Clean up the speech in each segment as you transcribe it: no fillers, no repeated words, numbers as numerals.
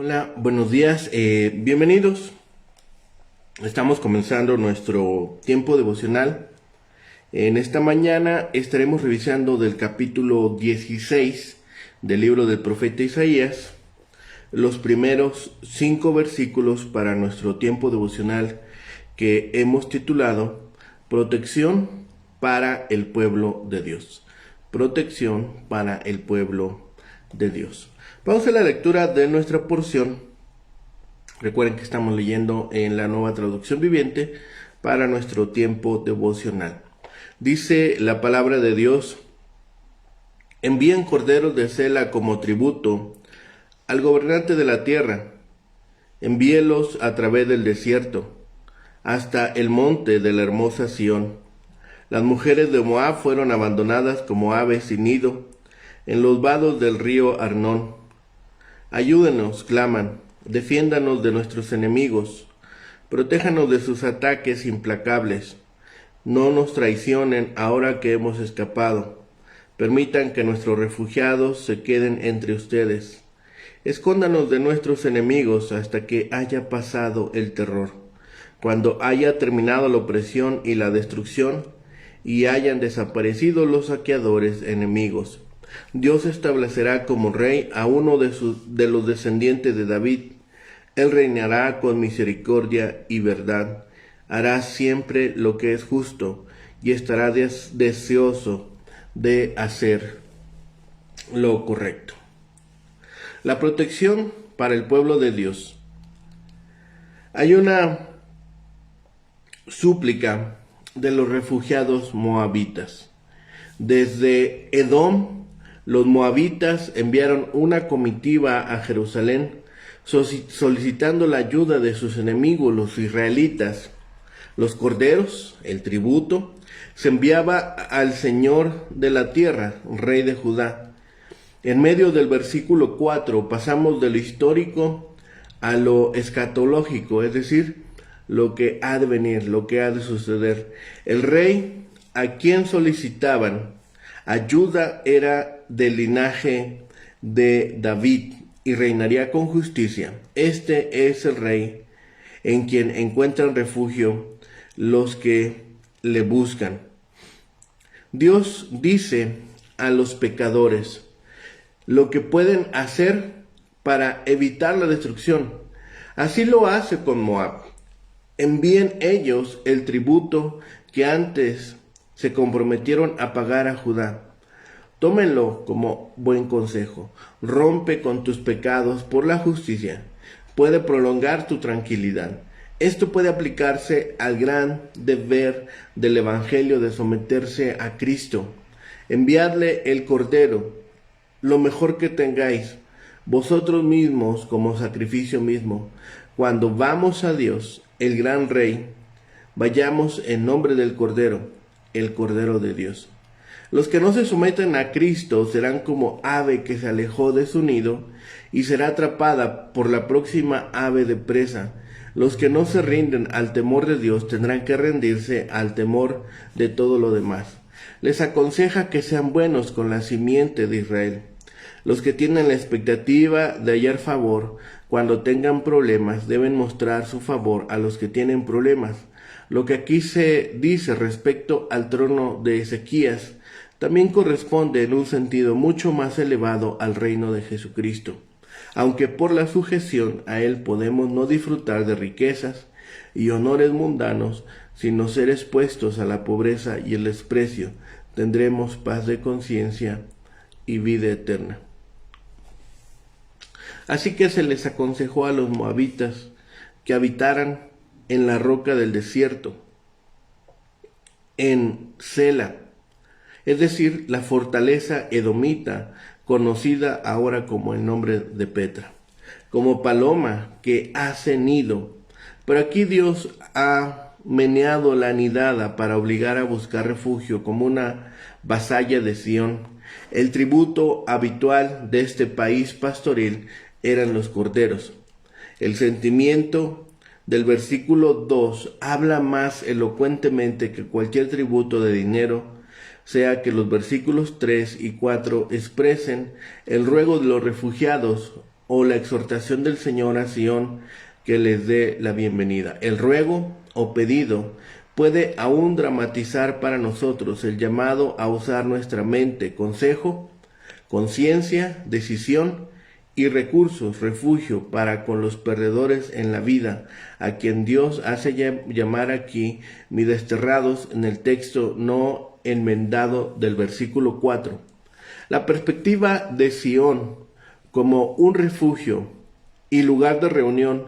Hola, buenos días, bienvenidos. Estamos comenzando nuestro tiempo devocional. En esta mañana estaremos revisando del capítulo 16 del libro del profeta Isaías, los primeros 5 versículos para nuestro tiempo devocional que hemos titulado Protección para el pueblo de Dios. Protección para el pueblo de Dios. Vamos a la lectura de nuestra porción. Recuerden que estamos leyendo en la Nueva Traducción Viviente para nuestro tiempo devocional. Dice la palabra de Dios: envíen corderos de cela como tributo al gobernante de la tierra. Envíelos a través del desierto, hasta el monte de la hermosa Sión. Las mujeres de Moab fueron abandonadas como aves sin nido en los vados del río Arnón. Ayúdenos, claman, defiéndanos de nuestros enemigos, protéjanos de sus ataques implacables. No nos traicionen ahora que hemos escapado. Permitan que nuestros refugiados se queden entre ustedes. Escóndanos de nuestros enemigos hasta que haya pasado el terror, cuando haya terminado la opresión y la destrucción, y hayan desaparecido los saqueadores enemigos. Dios establecerá como rey a uno de los descendientes de David. Él reinará con misericordia y verdad. Hará siempre lo que es justo y estará deseoso de hacer lo correcto. La protección para el pueblo de Dios. Hay una súplica de los refugiados moabitas. Desde Edom, los moabitas enviaron una comitiva a Jerusalén solicitando la ayuda de sus enemigos, los israelitas. Los corderos, el tributo, se enviaba al Señor de la tierra, rey de Judá. En medio del versículo 4 pasamos de lo histórico a lo escatológico, es decir, lo que ha de venir, lo que ha de suceder. El rey a quien solicitaban ayuda era del linaje de David y reinaría con justicia. Este es el rey en quien encuentran refugio los que le buscan. Dios dice a los pecadores lo que pueden hacer para evitar la destrucción. Así lo hace con Moab. Envíen ellos el tributo que antes se comprometieron a pagar a Judá. Tómenlo como buen consejo. Rompe con tus pecados por la justicia. Puede prolongar tu tranquilidad. Esto puede aplicarse al gran deber del Evangelio de someterse a Cristo. Enviadle el Cordero, lo mejor que tengáis, vosotros mismos como sacrificio mismo. Cuando vamos a Dios, el gran Rey, vayamos en nombre del Cordero, el Cordero de Dios. Los que no se someten a Cristo serán como ave que se alejó de su nido y será atrapada por la próxima ave de presa. Los que no se rinden al temor de Dios tendrán que rendirse al temor de todo lo demás. Les aconseja que sean buenos con la simiente de Israel. Los que tienen la expectativa de hallar favor cuando tengan problemas deben mostrar su favor a los que tienen problemas. Lo que aquí se dice respecto al trono de Ezequías también corresponde en un sentido mucho más elevado al reino de Jesucristo, aunque por la sujeción a él podemos no disfrutar de riquezas y honores mundanos, sino ser expuestos a la pobreza y el desprecio, tendremos paz de conciencia y vida eterna. Así que se les aconsejó a los moabitas que habitaran en la roca del desierto, en Sela, es decir, la fortaleza edomita, conocida ahora como el nombre de Petra, como paloma que hace nido. Pero aquí Dios ha meneado la nidada para obligar a buscar refugio como una vasalla de Sión. El tributo habitual de este país pastoril eran los corderos. El sentimiento del versículo 2 habla más elocuentemente que cualquier tributo de dinero, sea que los versículos 3 y 4 expresen el ruego de los refugiados o la exhortación del Señor a Sión que les dé la bienvenida. El ruego o pedido puede aún dramatizar para nosotros el llamado a usar nuestra mente, consejo, conciencia, decisión y recursos, refugio para con los perdedores en la vida, a quien Dios hace llamar aquí mis desterrados en el texto no enmendado del versículo 4. La perspectiva de Sión como un refugio y lugar de reunión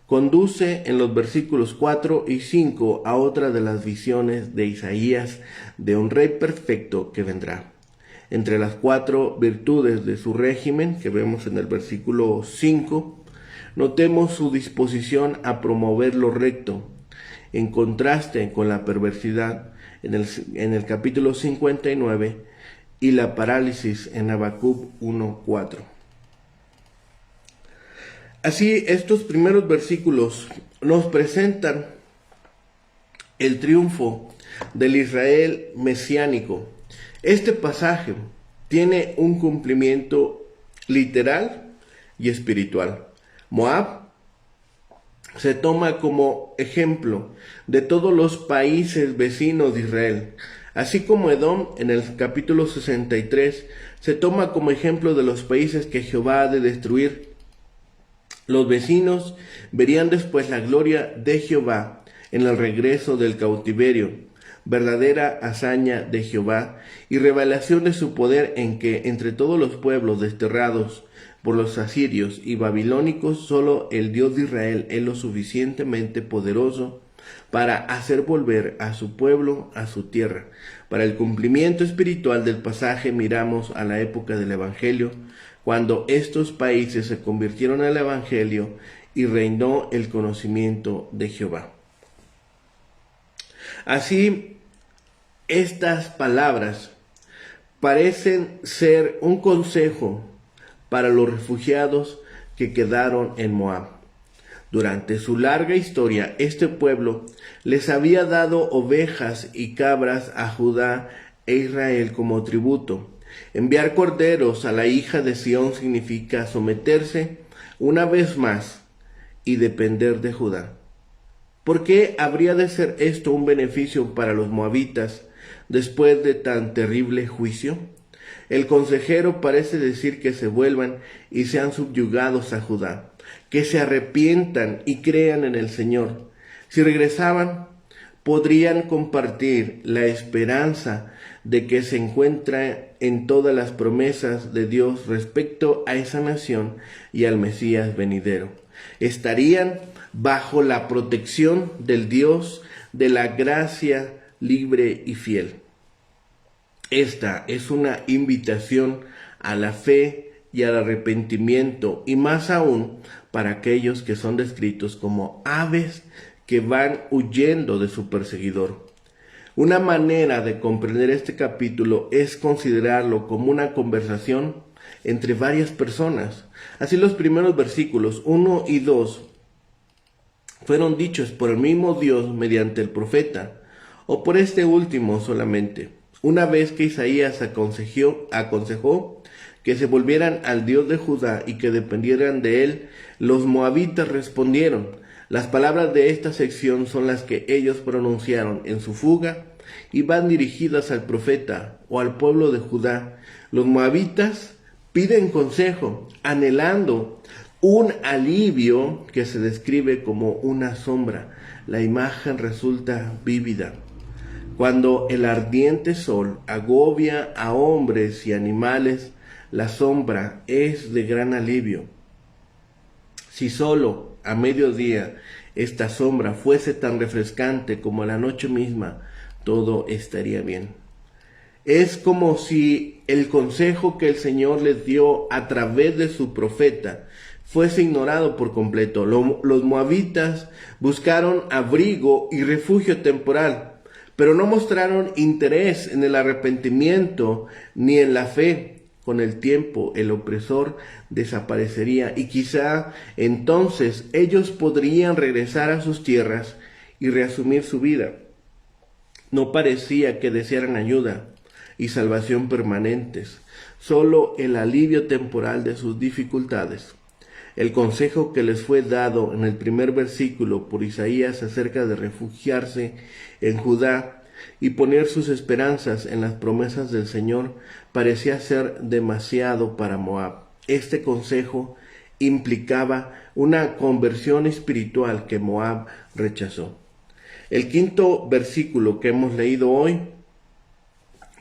conduce en los versículos 4 y 5 a otra de las visiones de Isaías de un rey perfecto que vendrá. Entre las 4 virtudes de su régimen que vemos en el versículo 5, notemos su disposición a promover lo recto, en contraste con la perversidad en el capítulo 59 y la parálisis en Habacuc 1:4. Así, estos primeros versículos nos presentan el triunfo del Israel mesiánico. Este pasaje tiene un cumplimiento literal y espiritual. Moab se toma como ejemplo de todos los países vecinos de Israel, así como Edom en el capítulo 63 se toma como ejemplo de los países que Jehová ha de destruir. Los vecinos verían después la gloria de Jehová en el regreso del cautiverio, verdadera hazaña de Jehová y revelación de su poder en que entre todos los pueblos desterrados por los asirios y babilónicos, solo el Dios de Israel es lo suficientemente poderoso para hacer volver a su pueblo a su tierra. Para el cumplimiento espiritual del pasaje miramos a la época del Evangelio, cuando estos países se convirtieron al Evangelio y reinó el conocimiento de Jehová. Así, estas palabras parecen ser un consejo para los refugiados que quedaron en Moab. Durante su larga historia, este pueblo les había dado ovejas y cabras a Judá e Israel como tributo. Enviar corderos a la hija de Sión significa someterse una vez más y depender de Judá. ¿Por qué habría de ser esto un beneficio para los moabitas después de tan terrible juicio? El consejero parece decir que se vuelvan y sean subyugados a Judá, que se arrepientan y crean en el Señor. Si regresaban, podrían compartir la esperanza de que se encuentra en todas las promesas de Dios respecto a esa nación y al Mesías venidero. Estarían bajo la protección del Dios de la gracia libre y fiel. Esta es una invitación a la fe y al arrepentimiento, y más aún para aquellos que son descritos como aves que van huyendo de su perseguidor. Una manera de comprender este capítulo es considerarlo como una conversación entre varias personas. Así los primeros versículos 1 y 2 fueron dichos por el mismo Dios mediante el profeta, o por este último solamente. Una vez que Isaías aconsejó que se volvieran al Dios de Judá y que dependieran de él, los moabitas respondieron. Las palabras de esta sección son las que ellos pronunciaron en su fuga y van dirigidas al profeta o al pueblo de Judá. Los moabitas piden consejo, anhelando un alivio que se describe como una sombra. La imagen resulta vívida. Cuando el ardiente sol agobia a hombres y animales, la sombra es de gran alivio. Si solo a mediodía esta sombra fuese tan refrescante como la noche misma, todo estaría bien. Es como si el consejo que el Señor les dio a través de su profeta fuese ignorado por completo. Los moabitas buscaron abrigo y refugio temporal, pero no mostraron interés en el arrepentimiento ni en la fe. Con el tiempo el opresor desaparecería y quizá entonces ellos podrían regresar a sus tierras y reasumir su vida. No parecía que desearan ayuda y salvación permanentes, solo el alivio temporal de sus dificultades. El consejo que les fue dado en el primer versículo por Isaías acerca de refugiarse en Judá y poner sus esperanzas en las promesas del Señor parecía ser demasiado para Moab. Este consejo implicaba una conversión espiritual que Moab rechazó. El quinto versículo que hemos leído hoy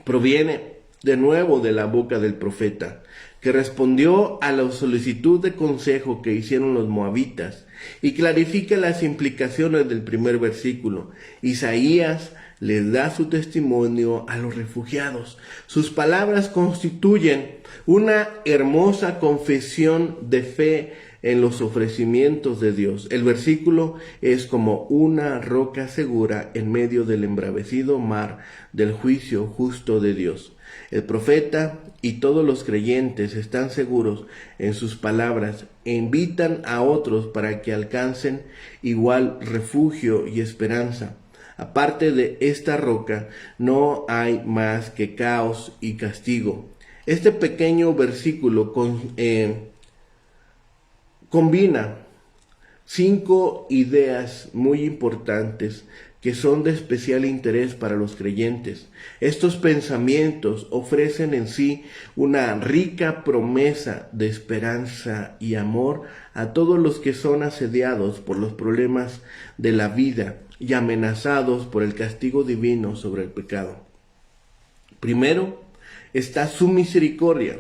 proviene de nuevo de la boca del profeta, que respondió a la solicitud de consejo que hicieron los moabitas y clarifica las implicaciones del primer versículo. Isaías les da su testimonio a los refugiados. Sus palabras constituyen una hermosa confesión de fe en los ofrecimientos de Dios. El versículo es como una roca segura en medio del embravecido mar del juicio justo de Dios. El profeta y todos los creyentes están seguros en sus palabras e invitan a otros para que alcancen igual refugio y esperanza. Aparte de esta roca, no hay más que caos y castigo. Este pequeño versículo combina 5 ideas muy importantes que son de especial interés para los creyentes. Estos pensamientos ofrecen en sí una rica promesa de esperanza y amor a todos los que son asediados por los problemas de la vida y amenazados por el castigo divino sobre el pecado. Primero está su misericordia.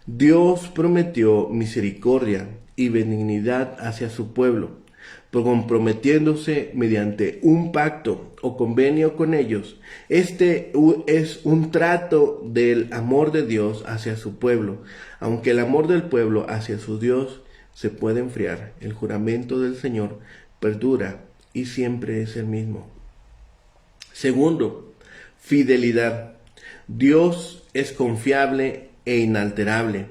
Dios prometió misericordia y benignidad hacia su pueblo, comprometiéndose mediante un pacto o convenio con ellos. Este es un trato del amor de Dios hacia su pueblo. Aunque el amor del pueblo hacia su Dios se puede enfriar, el juramento del Señor perdura y siempre es el mismo. Segundo, fidelidad. Dios es confiable e inalterable.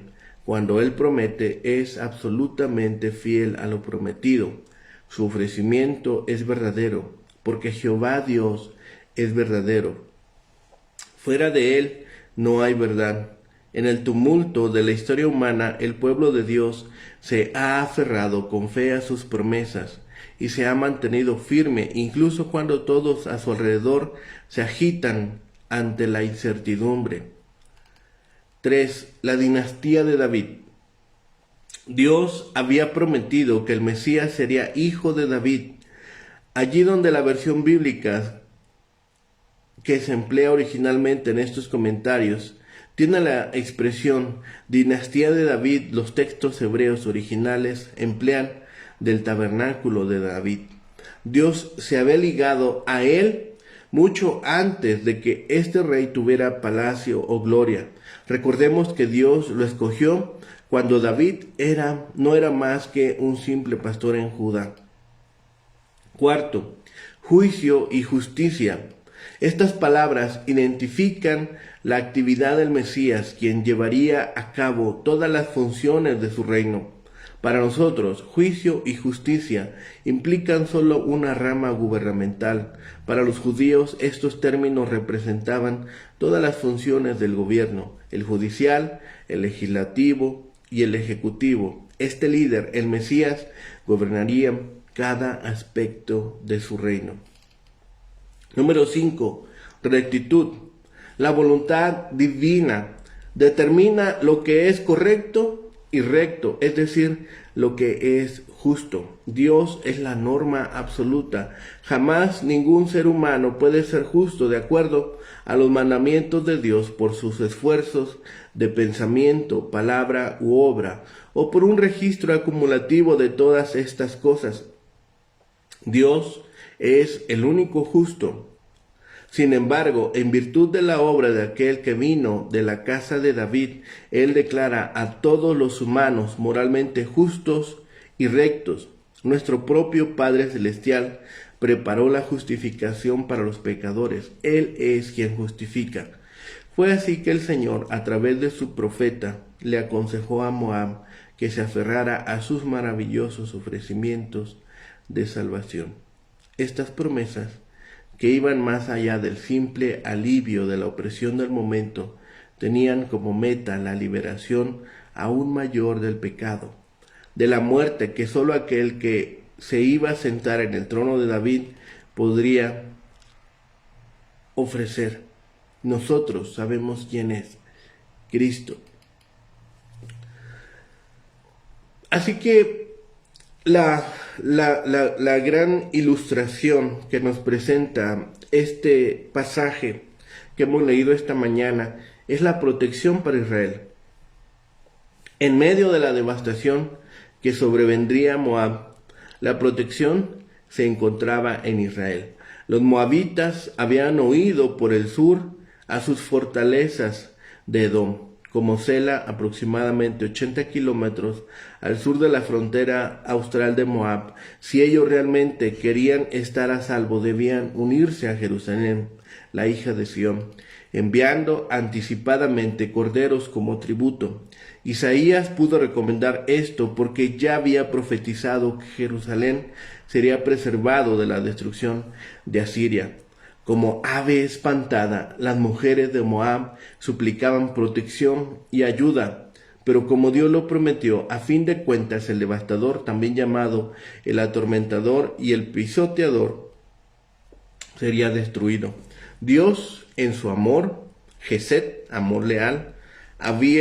Cuando Él promete, es absolutamente fiel a lo prometido. Su ofrecimiento es verdadero, porque Jehová Dios es verdadero. Fuera de Él no hay verdad. En el tumulto de la historia humana, el pueblo de Dios se ha aferrado con fe a sus promesas y se ha mantenido firme, incluso cuando todos a su alrededor se agitan ante la incertidumbre. 3. La dinastía de David. Dios había prometido que el Mesías sería hijo de David. Allí donde la versión bíblica que se emplea originalmente en estos comentarios tiene la expresión dinastía de David, los textos hebreos originales emplean del tabernáculo de David. Dios se había ligado a él mucho antes de que este rey tuviera palacio o gloria. Recordemos que Dios lo escogió cuando David no era más que un simple pastor en Judá. Cuarto, juicio y justicia. Estas palabras identifican la actividad del Mesías, quien llevaría a cabo todas las funciones de su reino. Para nosotros, juicio y justicia implican solo una rama gubernamental. Para los judíos, estos términos representaban todas las funciones del gobierno, el judicial, el legislativo y el ejecutivo. Este líder, el Mesías, gobernaría cada aspecto de su reino. Número 5. Rectitud. La voluntad divina determina lo que es correcto y recto, es decir, lo que es justo. Dios es la norma absoluta. Jamás ningún ser humano puede ser justo de acuerdo a los mandamientos de Dios por sus esfuerzos de pensamiento, palabra u obra, o por un registro acumulativo de todas estas cosas. Dios es el único justo. Sin embargo, en virtud de la obra de aquel que vino de la casa de David, Él declara a todos los humanos moralmente justos y rectos. Nuestro propio Padre Celestial preparó la justificación para los pecadores. Él es quien justifica. Fue así que el Señor, a través de su profeta, le aconsejó a Moab que se aferrara a sus maravillosos ofrecimientos de salvación. Estas promesas, que iban más allá del simple alivio de la opresión del momento, tenían como meta la liberación aún mayor del pecado. de la muerte que solo aquel que se iba a sentar en el trono de David podría ofrecer. Nosotros sabemos quién es Cristo. Así que la gran ilustración que nos presenta este pasaje que hemos leído esta mañana es la protección para Israel. En medio de la devastación que sobrevendría a Moab, la protección se encontraba en Israel. Los moabitas habían huido por el sur a sus fortalezas de Edom, como Sela, aproximadamente 80 kilómetros al sur de la frontera austral de Moab. Si ellos realmente querían estar a salvo, debían unirse a Jerusalén, la hija de Sión, enviando anticipadamente corderos como tributo. Isaías pudo recomendar esto porque ya había profetizado que Jerusalén sería preservado de la destrucción de Asiria. Como ave espantada, las mujeres de Moab suplicaban protección y ayuda, pero como Dios lo prometió, a fin de cuentas el devastador, también llamado el atormentador y el pisoteador, sería destruido. Dios, en su amor, Gesed, amor leal, hará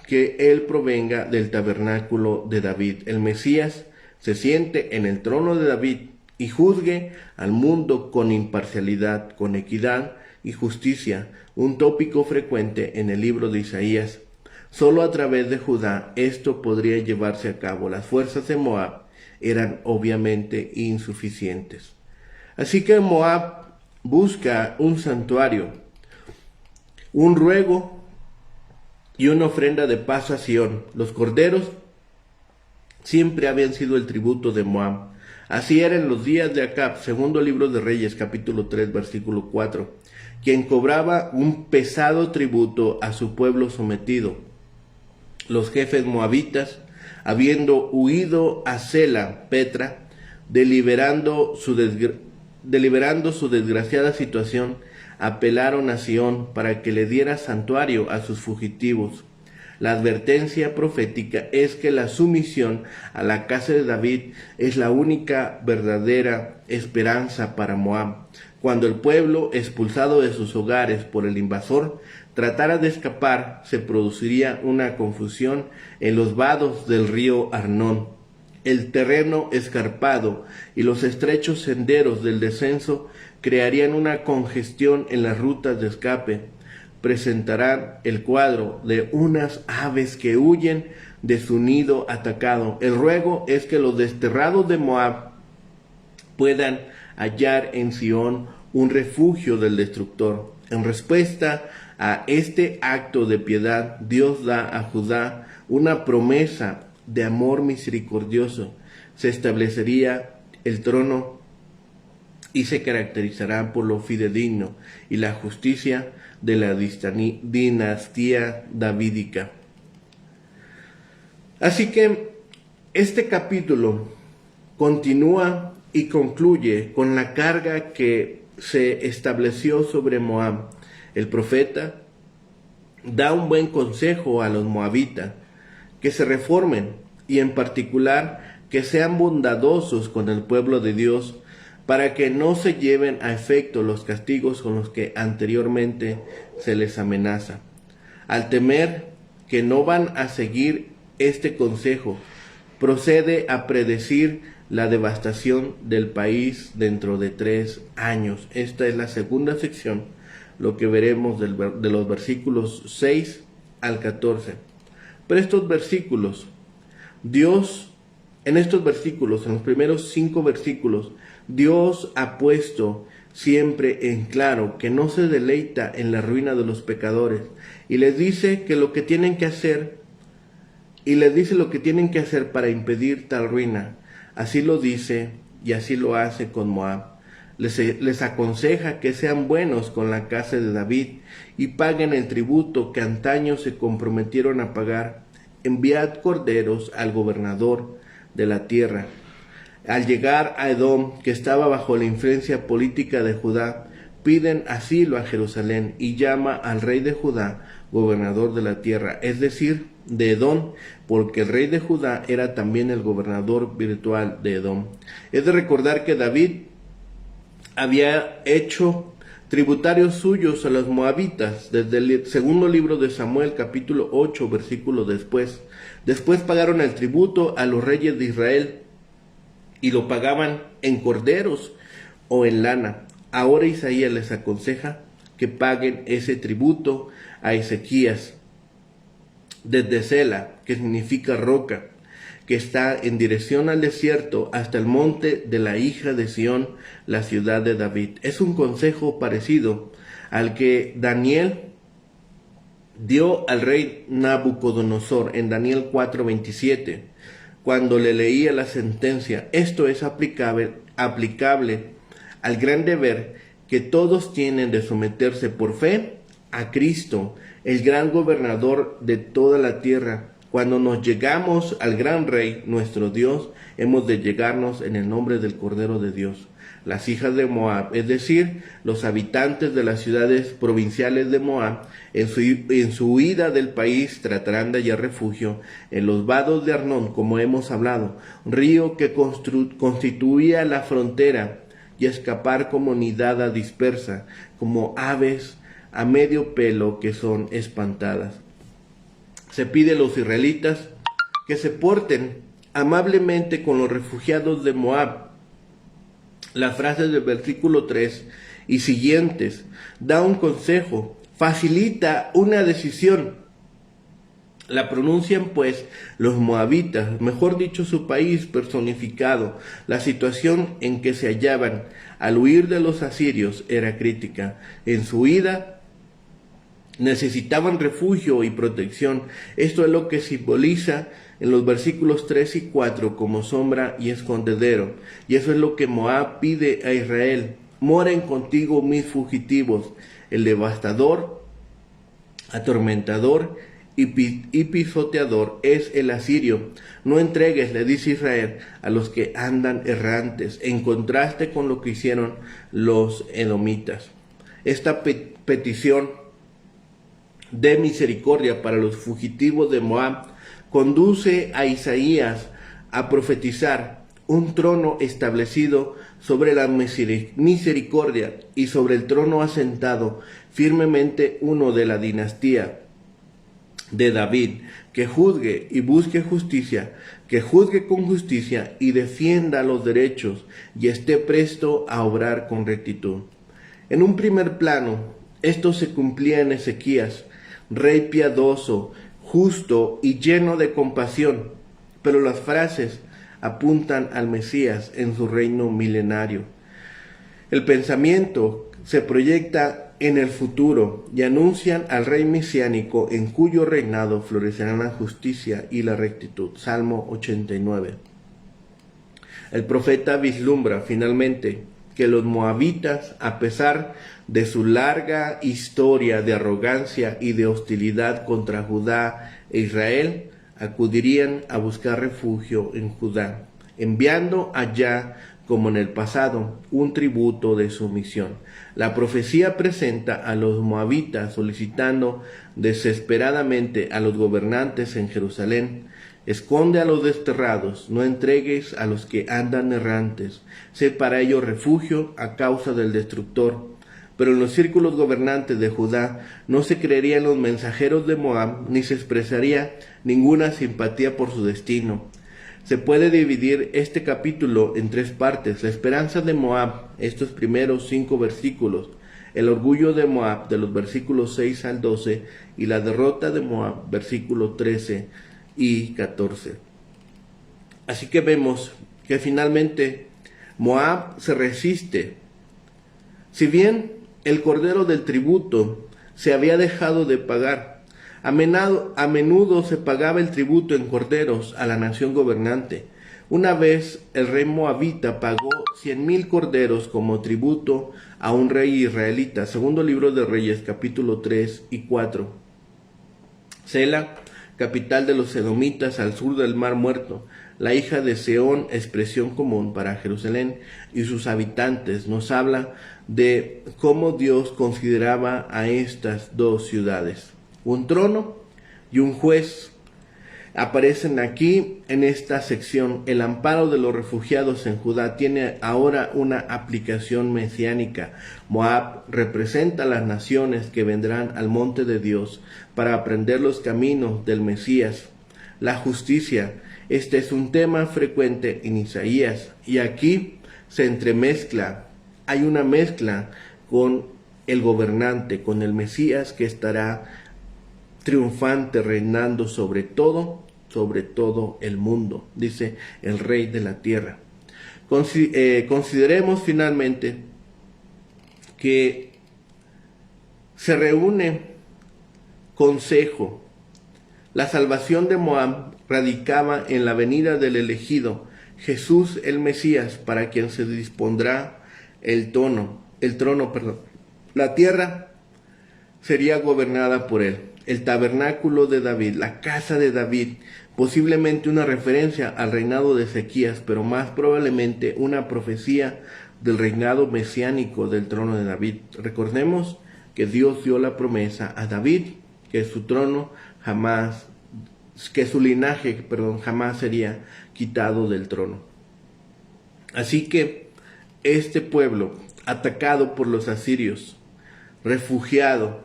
que él provenga del tabernáculo de David. El Mesías se siente en el trono de David y juzgue al mundo con imparcialidad, con equidad y justicia, un tópico frecuente en el libro de Isaías. Solo a través de Judá esto podría llevarse a cabo. Las fuerzas de Moab eran obviamente insuficientes. Así que Moab busca un santuario, un ruego y una ofrenda de paz a Sión. Los corderos siempre habían sido el tributo de Moab. Así era en los días de Acab, segundo libro de Reyes, capítulo 3, versículo 4, quien cobraba un pesado tributo a su pueblo sometido. Los jefes moabitas, habiendo huido a Sela, Petra, deliberando su desgraciada situación, apelaron a Sión para que le diera santuario a sus fugitivos. La advertencia profética es que la sumisión a la casa de David es la única verdadera esperanza para Moab. Cuando el pueblo, expulsado de sus hogares por el invasor, tratara de escapar, se produciría una confusión en los vados del río Arnón. El terreno escarpado y los estrechos senderos del descenso crearían una congestión en las rutas de escape. Presentarán el cuadro de unas aves que huyen de su nido atacado. El ruego es que los desterrados de Moab puedan hallar en Sión un refugio del destructor. En respuesta a este acto de piedad, Dios da a Judá una promesa de amor misericordioso. Se establecería el trono y se caracterizará por lo fidedigno y la justicia de la dinastía davídica. Así que este capítulo continúa y concluye con la carga que se estableció sobre Moab. El profeta da un buen consejo a los moabitas, que se reformen y en particular que sean bondadosos con el pueblo de Dios, para que no se lleven a efecto los castigos con los que anteriormente se les amenaza. Al temer que no van a seguir este consejo, procede a predecir la devastación del país dentro de 3 años. Esta es la segunda sección, lo que veremos de los versículos 6 al 14. Pero estos versículos, en los primeros 5 versículos, Dios ha puesto siempre en claro que no se deleita en la ruina de los pecadores y les dice que lo que tienen que hacer para impedir tal ruina. Así lo dice y así lo hace con Moab. Les aconseja que sean buenos con la casa de David y paguen el tributo que antaño se comprometieron a pagar. Enviad corderos al gobernador de la tierra. Al llegar a Edom, que estaba bajo la influencia política de Judá, piden asilo a Jerusalén y llama al rey de Judá gobernador de la tierra, es decir, de Edom, porque el rey de Judá era también el gobernador virtual de Edom. Es de recordar que David había hecho tributarios suyos a los moabitas desde el segundo libro de Samuel, capítulo 8, versículo después. Después pagaron el tributo a los reyes de Israel y lo pagaban en corderos o en lana. Ahora Isaías les aconseja que paguen ese tributo a Ezequías desde Sela, que significa roca, que está en dirección al desierto hasta el monte de la hija de Sión, la ciudad de David. Es un consejo parecido al que Daniel dio al rey Nabucodonosor en Daniel 4:27, cuando le leía la sentencia. Esto es aplicable al gran deber que todos tienen de someterse por fe a Cristo, el gran gobernador de toda la tierra. Cuando nos llegamos al gran rey, nuestro Dios, hemos de llegarnos en el nombre del Cordero de Dios. Las hijas de Moab, es decir, los habitantes de las ciudades provinciales de Moab, en su huida del país tratarán de hallar refugio en los vados de Arnón, como hemos hablado, río que constituía la frontera, y escapar como nidada dispersa, como aves a medio pelo que son espantadas. Se pide a los israelitas que se porten amablemente con los refugiados de Moab. La frase del versículo 3 y siguientes da un consejo, facilita una decisión. La pronuncian pues los moabitas, mejor dicho su país personificado. La situación en que se hallaban al huir de los asirios era crítica. En su huida necesitaban refugio y protección. Esto es lo que simboliza en los versículos 3 y 4 como sombra y escondedero. Y eso es lo que Moab pide a Israel. Moren contigo mis fugitivos, el devastador, atormentador y pisoteador es el asirio. No entregues, le dice Israel, a los que andan errantes, en contraste con lo que hicieron los edomitas. Esta petición de misericordia para los fugitivos de Moab conduce a Isaías a profetizar un trono establecido sobre la misericordia y sobre el trono asentado firmemente uno de la dinastía de David, que juzgue y busque justicia, que juzgue con justicia y defienda los derechos y esté presto a obrar con rectitud. En un primer plano, esto se cumplía en Ezequías, rey piadoso, justo y lleno de compasión, pero las frases apuntan al Mesías en su reino milenario. El pensamiento se proyecta en el futuro y anuncian al rey mesiánico en cuyo reinado florecerán la justicia y la rectitud. Salmo 89. El profeta vislumbra finalmente que los moabitas, a pesar de su larga historia de arrogancia y de hostilidad contra Judá e Israel, acudirían a buscar refugio en Judá, enviando allá, como en el pasado, un tributo de sumisión. La profecía presenta a los moabitas solicitando desesperadamente a los gobernantes en Jerusalén: esconde a los desterrados, no entregues a los que andan errantes, sé para ellos refugio a causa del destructor. Pero en los círculos gobernantes de Judá no se creerían los mensajeros de Moab, ni se expresaría ninguna simpatía por su destino. Se puede dividir este capítulo en tres partes: la esperanza de Moab, estos primeros 5 versículos, el orgullo de Moab, de los versículos 6 al 12, y la derrota de Moab, versículos 13 y 14. Así que vemos que finalmente Moab se resiste. Si bien el cordero del tributo se había dejado de pagar, a menudo se pagaba el tributo en corderos a la nación gobernante. Una vez el rey moabita pagó 100,000 corderos como tributo a un rey israelita. Segundo libro de Reyes, capítulo 3 y 4. Sela, capital de los edomitas al sur del Mar Muerto, la hija de Seón, expresión común para Jerusalén y sus habitantes, nos habla de cómo Dios consideraba a estas dos ciudades. un trono y un juez. Aparecen aquí en esta sección. El amparo de los refugiados en Judá tiene ahora una aplicación mesiánica. Moab representa a las naciones que vendrán al monte de Dios para aprender los caminos del Mesías. La justicia, este es un tema frecuente en Isaías, y aquí se entremezcla, hay una mezcla con el gobernante, con el Mesías que estará triunfante, reinando sobre todo el mundo, dice el Rey de la tierra. Consideremos finalmente que se reúne consejo. La salvación de Moab radicaba en la venida del elegido, Jesús el Mesías, para quien se dispondrá el trono. La tierra sería gobernada por él. El tabernáculo de David, la casa de David, posiblemente una referencia al reinado de Ezequías, pero más probablemente una profecía del reinado mesiánico del trono de David. Recordemos que Dios dio la promesa a David que su trono jamás, que su linaje, jamás sería quitado del trono. Así que este pueblo, atacado por los asirios, refugiado,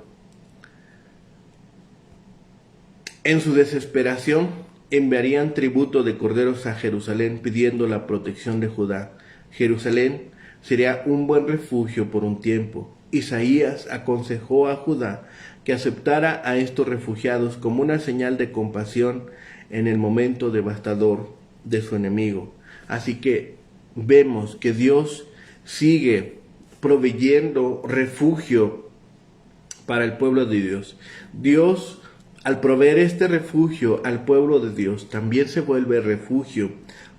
en su desesperación enviarían tributo de corderos a Jerusalén pidiendo la protección de Judá. Jerusalén sería un buen refugio por un tiempo. Isaías aconsejó a Judá que aceptara a estos refugiados como una señal de compasión en el momento devastador de su enemigo. Así que vemos que Dios sigue proveyendo refugio para el pueblo de Dios. Dios, al proveer este refugio al pueblo de Dios, también se vuelve refugio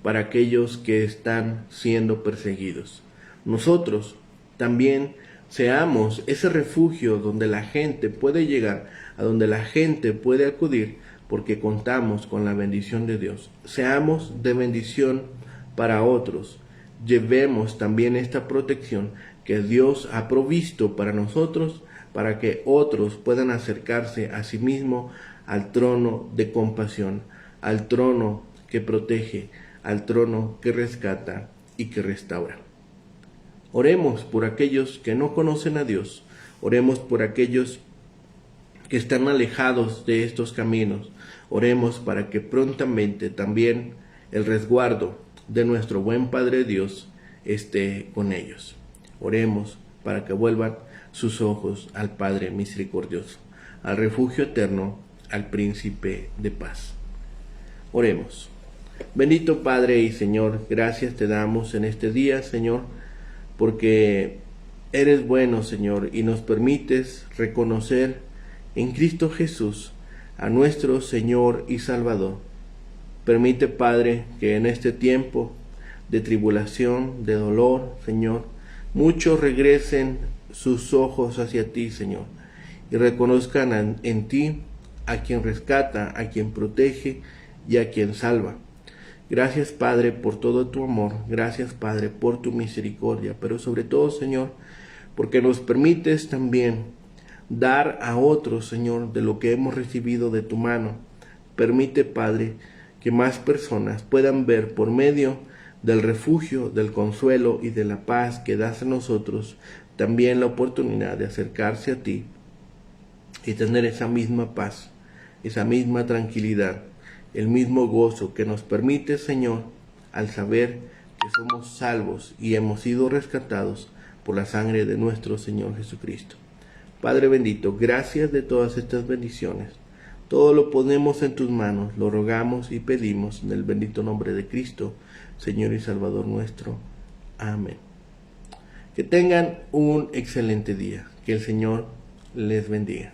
para aquellos que están siendo perseguidos. Nosotros también seamos ese refugio donde la gente puede llegar, a donde la gente puede acudir, porque contamos con la bendición de Dios. Seamos de bendición para otros. Llevemos también esta protección que Dios ha provisto para nosotros, para que otros puedan acercarse a sí mismo al trono de compasión, al trono que protege, al trono que rescata y que restaura. Oremos por aquellos que no conocen a Dios, oremos por aquellos que están alejados de estos caminos, oremos para que prontamente también el resguardo de nuestro buen Padre Dios esté con ellos. Oremos para que vuelvan sus ojos al Padre misericordioso, al refugio eterno, al príncipe de paz. Oremos. Bendito Padre y Señor, gracias te damos en este día, Señor, porque eres bueno, Señor, y nos permites reconocer en Cristo Jesús a nuestro Señor y Salvador. Permite, Padre, que en este tiempo de tribulación, de dolor, Señor, muchos regresen sus ojos hacia ti, Señor, y reconozcan en ti a quien rescata, a quien protege y a quien salva. Gracias, Padre, por todo tu amor. Gracias, Padre, por tu misericordia, pero sobre todo, Señor, porque nos permites también dar a otros, Señor, de lo que hemos recibido de tu mano. Permite, Padre, que más personas puedan ver por medio del refugio, del consuelo y de la paz que das a nosotros, también la oportunidad de acercarse a ti y tener esa misma paz, esa misma tranquilidad, el mismo gozo que nos permite, Señor, al saber que somos salvos y hemos sido rescatados por la sangre de nuestro Señor Jesucristo. Padre bendito, gracias de todas estas bendiciones. Todo lo ponemos en tus manos, lo rogamos y pedimos en el bendito nombre de Cristo, Señor y Salvador nuestro. Amén. Que tengan un excelente día. Que el Señor les bendiga.